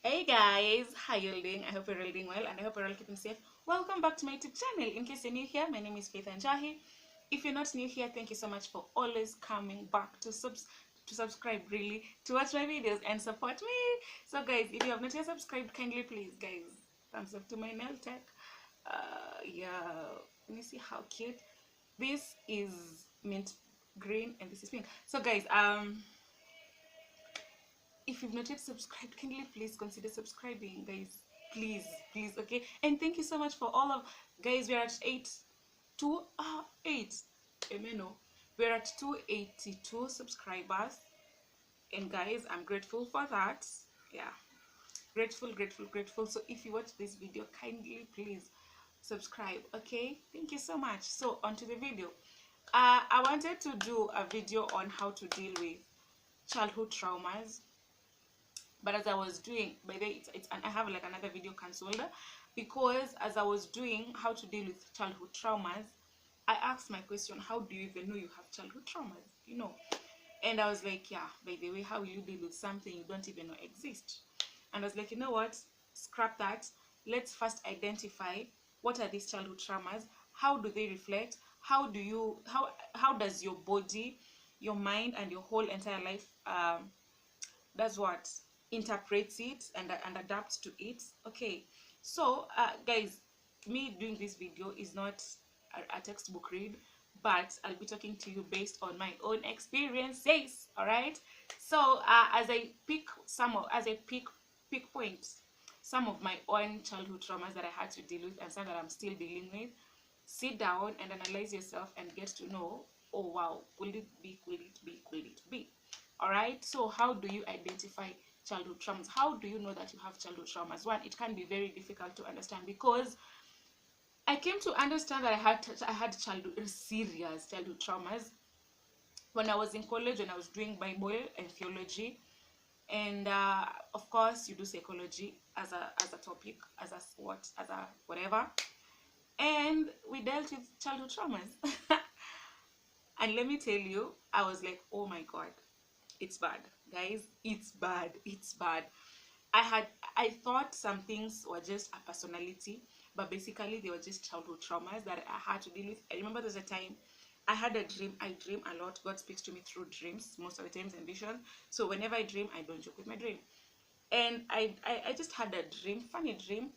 Hey guys, how you doing? I hope you're all doing well and I hope you're all keeping safe. Welcome back to my YouTube channel. In case you're new here, my name is Faith Wanjohi. If you're not new here, thank you so much for always coming back to subscribe, really, to watch my videos and support me. So guys, if you have not yet subscribed, kindly please guys, thumbs up to my nail tech. Yeah, let me see how cute. This is mint green and this is pink. So guys, if you've not yet subscribed, kindly please consider subscribing, guys. Please, okay. And thank you so much for all of guys. We're at 8 amen. We're at 282 subscribers, and guys, I'm grateful for that. Yeah, grateful. So if you watch this video, kindly please subscribe, okay. Thank you so much. So onto the video. I wanted to do a video on how to deal with childhood traumas, but as I was doing, by the way, I have like another video cancelled, because as I was doing how to deal with childhood traumas, I asked my question, how do you even know you have childhood traumas, and I was like, yeah, by the way, how will you deal with something you don't even know exists? And I was like, you know what, scrap that. Let's first identify what are these childhood traumas, how do they reflect, how does your body, your mind, and your whole entire life does what, interprets it and adapts to it. Okay, so guys, me doing this video is not a textbook read, but I'll be talking to you based on my own experiences. All right, so as I pick points, some of my own childhood traumas that I had to deal with and some that I'm still dealing with, sit down and analyze yourself and get to know, oh wow, could it be. All right, so how do you identify childhood traumas? How do you know that you have childhood traumas? One, it can be very difficult to understand, because I came to understand that I had serious childhood traumas when I was in college, when I was doing Bible and theology, and of course you do psychology as a topic, as a whatever, and we dealt with childhood traumas. And let me tell you, I was like, oh my god, it's bad, guys, it's bad. I thought some things were just a personality, but basically they were just childhood traumas that I had to deal with. I remember there's a time I had a dream. I dream a lot. God speaks to me through dreams most of the times, and vision. So whenever I dream, I don't joke with my dream. And I just had a dream, funny dream.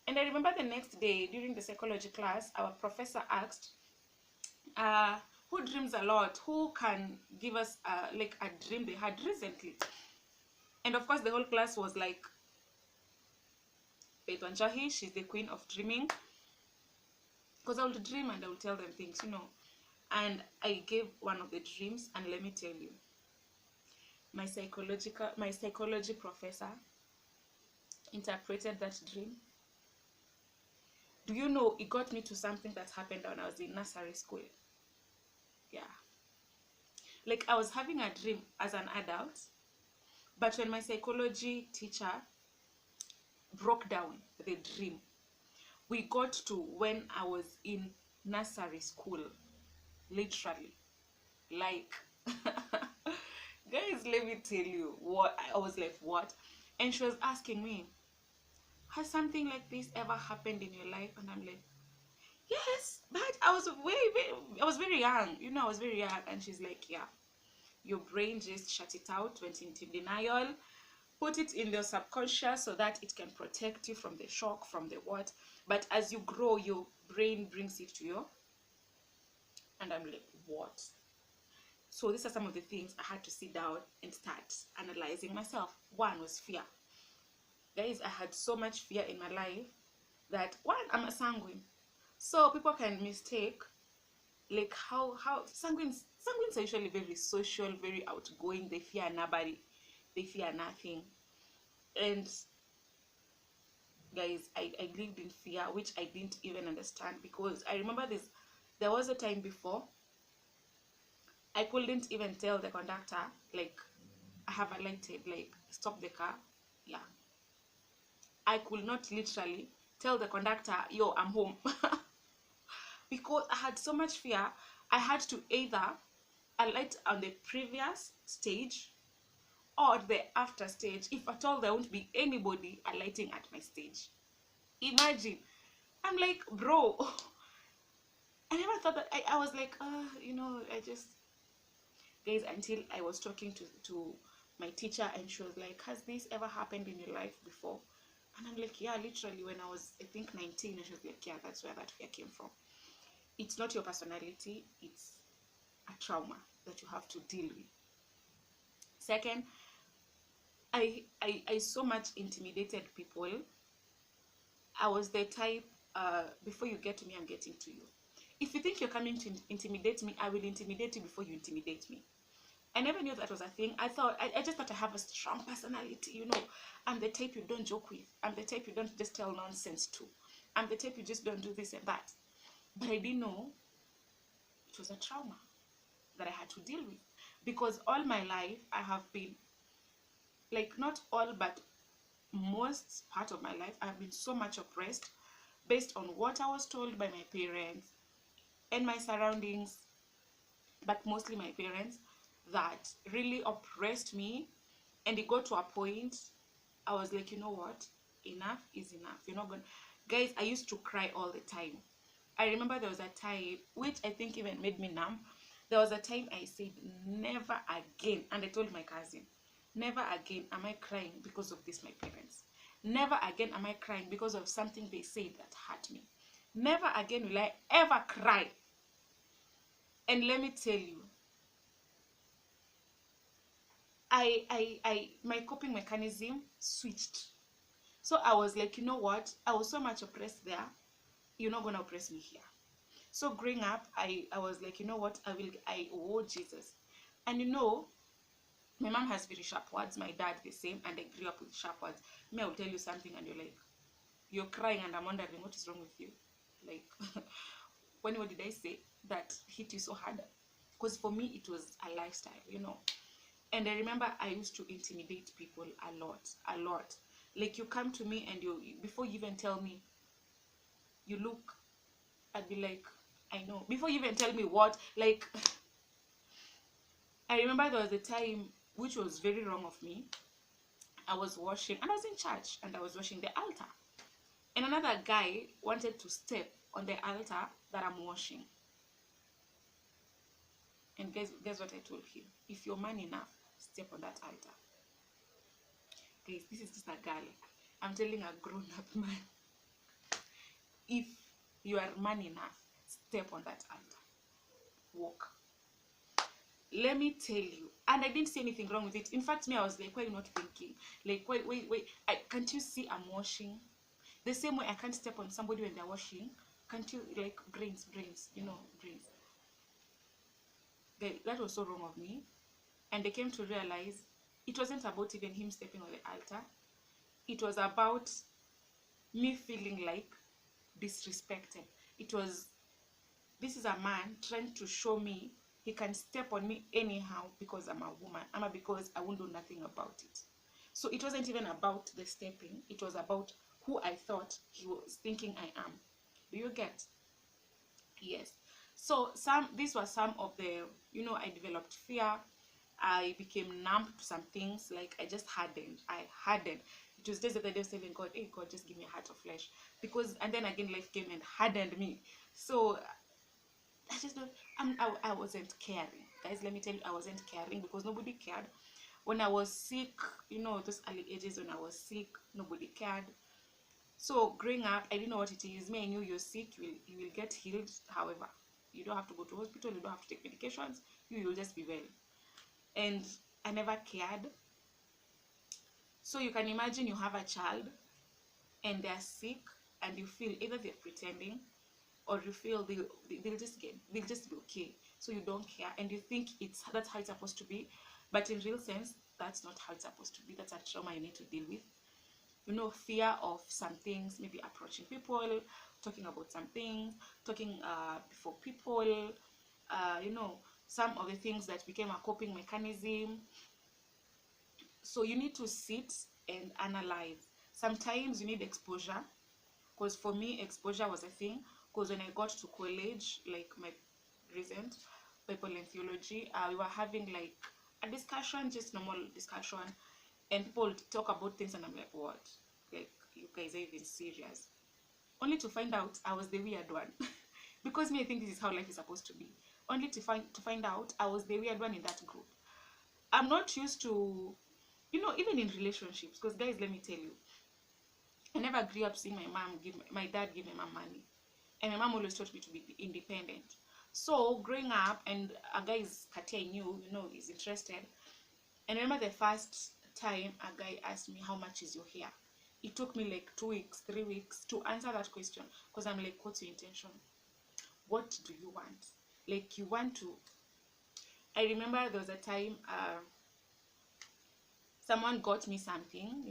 And I remember the next day during the psychology class, our professor asked, uh, who dreams a lot? Who can give us like a dream they had recently? And of course, the whole class was like, Faith Wanjohi, she's the queen of dreaming. Because I will dream and I will tell them things. And I gave one of the dreams, and let me tell you, my psychology professor interpreted that dream. Do you know, it got me to something that happened when I was in nursery school. Yeah. Like, I was having a dream as an adult, but when my psychology teacher broke down the dream, we got to when I was in nursery school, literally. Like, guys, let me tell you what I was like, what? And she was asking me, has something like this ever happened in your life? And I'm like, yes, but I was very young, I was very young. And she's like, yeah, your brain just shut it out, went into denial, put it in your subconscious so that it can protect you from the shock, from the what. But as you grow, your brain brings it to you. And I'm like, what? So these are some of the things I had to sit down and start analyzing myself. One was fear. Guys, I had so much fear in my life that, one, I'm a sanguine. So people can mistake, like, how sanguines are usually very social, very outgoing. They fear nobody. They fear nothing. And guys, I lived in fear, which I didn't even understand, because I remember there was a time before I couldn't even tell the conductor, like, I have alighted, like, stop the car. Yeah, I could not literally tell the conductor, yo, I'm home. Because I had so much fear. I had to either alight on the previous stage, or the after stage, if at all there won't be anybody alighting at my stage. Imagine. I'm like, bro, I never thought that. I was like, I just, guys, until I was talking to my teacher, and she was like, has this ever happened in your life before? And I'm like, yeah, literally when I was, I think, 19. And she was like, yeah, that's where that fear came from. It's not your personality, it's a trauma that you have to deal with. Second, I so much intimidated people. I was the type, before you get to me, I'm getting to you. If you think you're coming to intimidate me, I will intimidate you before you intimidate me. I never knew that was a thing. I just thought I have a strong personality, I'm the type you don't joke with. I'm the type you don't just tell nonsense to. I'm the type you just don't do this and that. But I didn't know it was a trauma that I had to deal with. Because all my life, I have been, like, not all, but most part of my life, I've been so much oppressed based on what I was told by my parents and my surroundings, but mostly my parents, that really oppressed me. And it got to a point, I was like, you know what? Enough is enough. You're not going to... Guys, I used to cry all the time. I remember there was a time, which I think even made me numb. There was a time I said, never again. And I told my cousin, never again am I crying because of this, my parents. Never again am I crying because of something they said that hurt me. Never again will I ever cry. And let me tell you, my coping mechanism switched. So I was like, you know what? I was so much oppressed there. You're not gonna oppress me here. So growing up, I was like, you know what? I owe Jesus. And my mom has very sharp words. My dad the same, and I grew up with sharp words. Me, I will tell you something, and you're like, you're crying, and I'm wondering what is wrong with you. Like, what did I say that hit you so hard? Because for me, it was a lifestyle. And I remember I used to intimidate people a lot. Like, you come to me and before you even tell me, you look, I'd be like, I know. Before you even tell me what, like, I remember there was a time, which was very wrong of me. I was washing, and I was in church, and I was washing the altar. And another guy wanted to step on the altar that I'm washing. And guess what I told him? If you're man enough, step on that altar. Guys, this is just a girl. I'm telling a grown-up man. If you are man enough, step on that altar. Walk. Let me tell you. And I didn't see anything wrong with it. In fact, me, I was like, why are you not thinking? Like, wait. Can't you see I'm washing? The same way I can't step on somebody when they're washing. Can't you, like, brains, brains. That was so wrong of me. And they came to realize it wasn't about even him stepping on the altar. It was about me feeling like disrespected. It was, this is a man trying to show me he can step on me anyhow because I'm a woman, because I won't do nothing about it. So it wasn't even about the stepping. It was about who I thought he was thinking I am. Do you get? Yes. So these were some of the, I developed fear. I became numb to some things. Like, I just hardened. It was just that I was telling God, hey God, just give me a heart of flesh. And then again, life came and hardened me. So I just don't, I wasn't caring. Guys, let me tell you, I wasn't caring because nobody cared. When I was sick, those early ages when I was sick, nobody cared. So growing up, I didn't know what it is. Me, I knew you're sick, you will get healed. However, you don't have to go to hospital, you don't have to take medications, you will just be well. And I never cared. So you can imagine you have a child and they're sick, and you feel either they're pretending, or you feel they'll just be okay. So you don't care, and you think that's how it's supposed to be. But in real sense, that's not how it's supposed to be. That's a trauma you need to deal with. Fear of some things, maybe approaching people, talking about some things, talking before people, some of the things that became a coping mechanism. So you need to sit and analyze. Sometimes you need exposure, because for me, exposure was a thing. Because when I got to college, like my recent Bible and theology, we were having like a discussion, just normal discussion, and people talk about things, and I'm like, what? Like, you guys are even serious? Only to find out I was the weird one. Because me, I think this is how life is supposed to be. Only to find out I was the weird one in that group. I'm not used to, even in relationships, because guys, let me tell you, I never grew up seeing my dad give my mom money. And my mom always taught me to be independent. So growing up, and a guy is Katia I knew, is interested. And I remember the first time a guy asked me, how much is your hair? It took me like 2 weeks, 3 weeks to answer that question. Because I'm like, what's your intention? What do you want? Like, you want to... I remember there was a time someone got me something,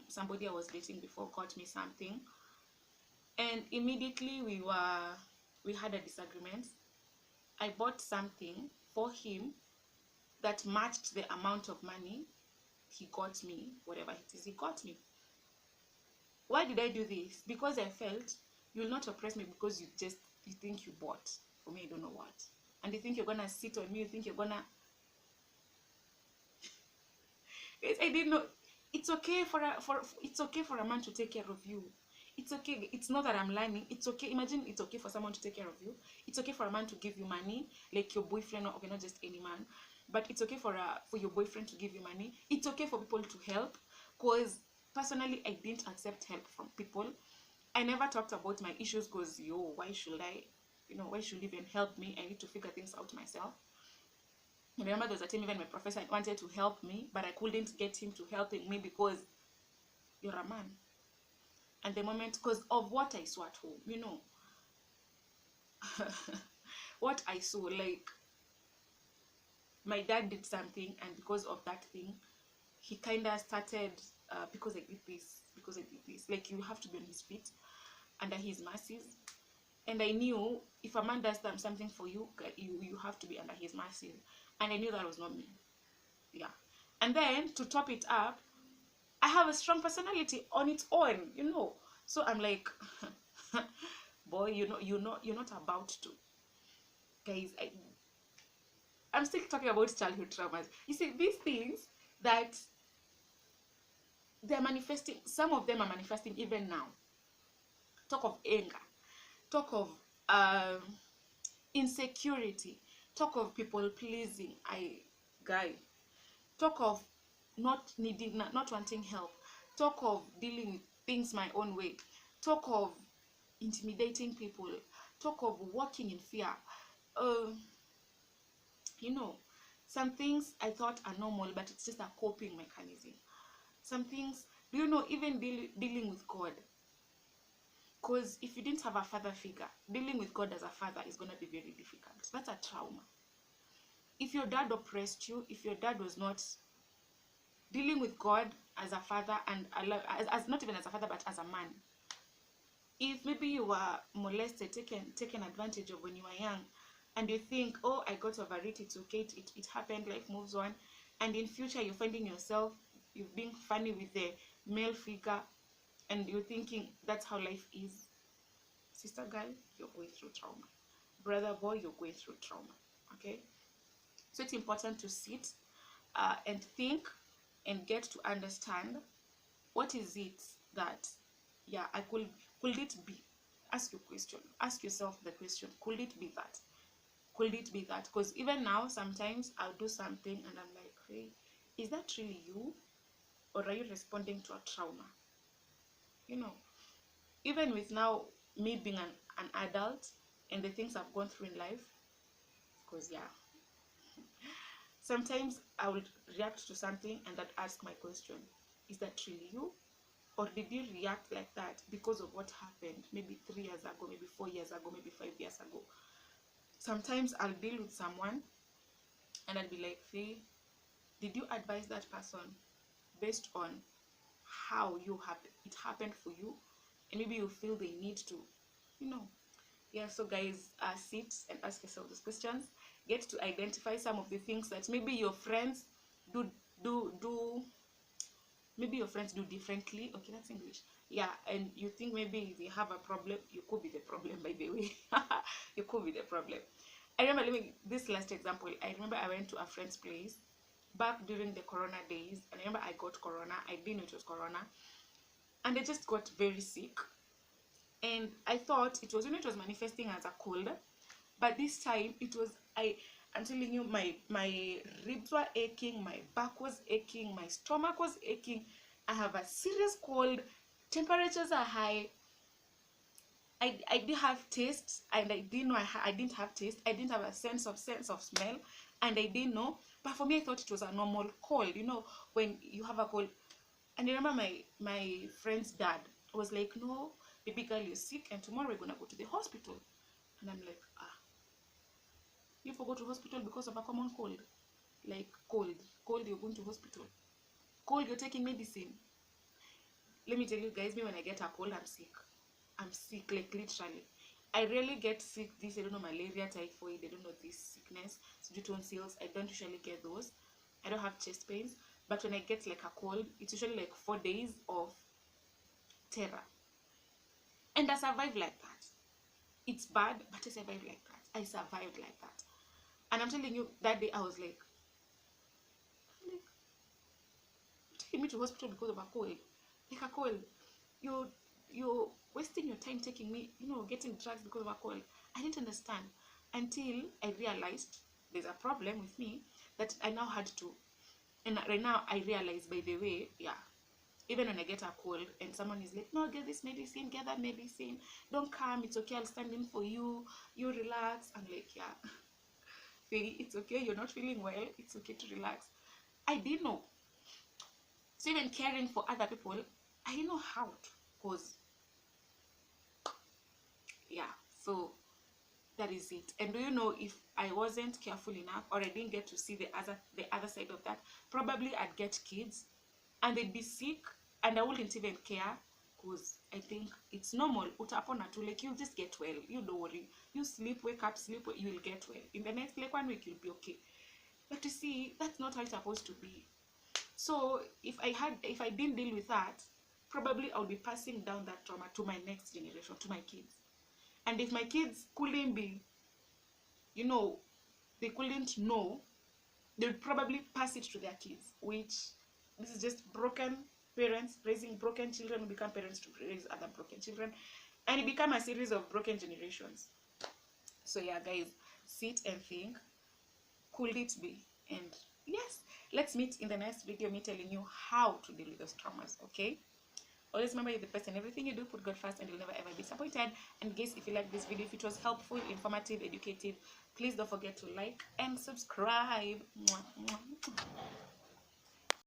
somebody I was dating before got me something. And immediately we had a disagreement. I bought something for him that matched the amount of money he got me, whatever it is he got me. Why did I do this? Because I felt you will not oppress me because you think you bought for me, I don't know what. And you think you're gonna sit on me, you think you're gonna... I didn't know. It's okay it's okay for a man to take care of you. It's okay. It's not that I'm learning. It's okay. Imagine it's okay for someone to take care of you. It's okay for a man to give you money, like your boyfriend, or okay, not just any man, but it's okay for your boyfriend to give you money. It's okay for people to help. Cause personally, I didn't accept help from people. I never talked about my issues. Cause why should I? Why should you even help me? I need to figure things out myself. I remember there was a time even my professor wanted to help me, but I couldn't get him to helping me because you're a man. And the moment, because of what I saw at home, what I saw, like, my dad did something, and because of that thing, he kind of started, because I did this, like, you have to be on his feet, under his mercies. And I knew if a man does something for you, you have to be under his mercies. And I knew that was not me. Yeah. And then, to top it up, I have a strong personality on its own. So I'm like, boy, you're not about to. Guys, I'm still talking about childhood traumas. You see, these things that they're manifesting, some of them are manifesting even now. Talk of anger, talk of insecurity, talk of people pleasing. Talk of not wanting help, talk of dealing with things my own way, talk of intimidating people, talk of walking in fear. Some things I thought are normal, but it's just a coping mechanism. Some things, even dealing with God. Because if you didn't have a father figure, dealing with God as a father is going to be very difficult. That's a trauma. If your dad oppressed you, if your dad was not dealing with God as a father, and as not even as a father, but as a man. If maybe you were molested, taken advantage of when you were young, and you think, oh, I got over it, it's okay, it happened, life moves on, and in future you're finding yourself, you're being funny with the male figure, and you're thinking that's how life is. Sister girl, you're going through trauma. Brother boy, you're going through trauma. Okay? So it's important to sit and think and get to understand what is it that, I could it be? Ask your question. Ask yourself the question, could it be that? Could it be that? Because even now, sometimes I'll do something and I'm like, hey, is that really you? Or are you responding to a trauma? Even with now me being an adult and the things I've gone through in life, because sometimes I will react to something and I'd ask my question, is that really you? Or did you react like that because of what happened maybe 3 years ago, maybe 4 years ago, maybe 5 years ago? Sometimes I'll deal with someone and I'll be like, hey, did you advise that person based on how it happened for you? And maybe you feel they need to, so guys, sit and ask yourself those questions. Get to identify some of the things that maybe your friends do maybe your friends do differently. Okay, that's English. And you think maybe they have a problem. You could be the problem, by the way. You could be the problem. I remember, this last example, I remember I went to a friend's place back during the corona days. I remember I got corona. I didn't know it was corona, and I just got very sick. And I thought it was, it was manifesting as a cold, but this time it was, I'm telling you, my ribs were aching, my back was aching, my stomach was aching. I have a serious cold. Temperatures are high. I did have taste, and I didn't know I didn't have taste. I didn't have a sense of smell, and I didn't know. But for me, I thought it was a normal cold. You know, when you have a cold. And I remember my friend's dad was like, "No, baby girl, you're sick, and tomorrow we're gonna go to the hospital." And I'm like, "Ah, you forgot to hospital because of a common cold? Like cold, you're going to hospital. Cold, you're taking medicine." Let me tell you guys, me when I get a cold, I'm sick. I'm sick, like literally. I rarely get sick. This, I don't know, malaria, typhoid, I don't know, this sickness, tonsils. I don't usually get those. I don't have chest pains. But when I get like a cold, it's usually like 4 days of terror. And I survived like that. It's bad, but I survived like that. I survived like that. And I'm telling you, that day I was like, you're taking me to hospital because of a cold. Like a cold. You're wasting your time taking me, getting drugs because of a cold. I didn't understand until I realized there's a problem with me that I now had to. And right now I realize, by the way, yeah, even when I get a cold and someone is like, "No, get this medicine, get that medicine, don't come, it's okay, I'll stand in for you, you relax." I'm like, yeah, it's okay, you're not feeling well, it's okay to relax. I didn't know. So even caring for other people, I didn't know how to, because yeah, so that is it. And do you know, if I wasn't careful enough, or I didn't get to see the other side of that, probably I'd get kids and they'd be sick and I wouldn't even care, because I think it's normal. Utapona too, like, you'll just get well, you don't worry, you sleep, wake up, sleep, you'll get well. In the next like 1 week you'll be okay. But you see, that's not how it's supposed to be. So if I didn't deal with that, probably I'll be passing down that trauma to my next generation, to my kids. And if my kids couldn't be, they couldn't know, they would probably pass it to their kids, which, this is just broken parents raising broken children who become parents to raise other broken children, and it become a series of broken generations. So yeah, guys, sit and think, could it be? And yes, let's meet in the next video, me telling you how to deal with those traumas. Okay, always remember, you're the best in everything you do. Put God first and you'll never ever be disappointed. And guys, if you like this video, if it was helpful, informative, educative, please don't forget to like and subscribe. Mwah, mwah.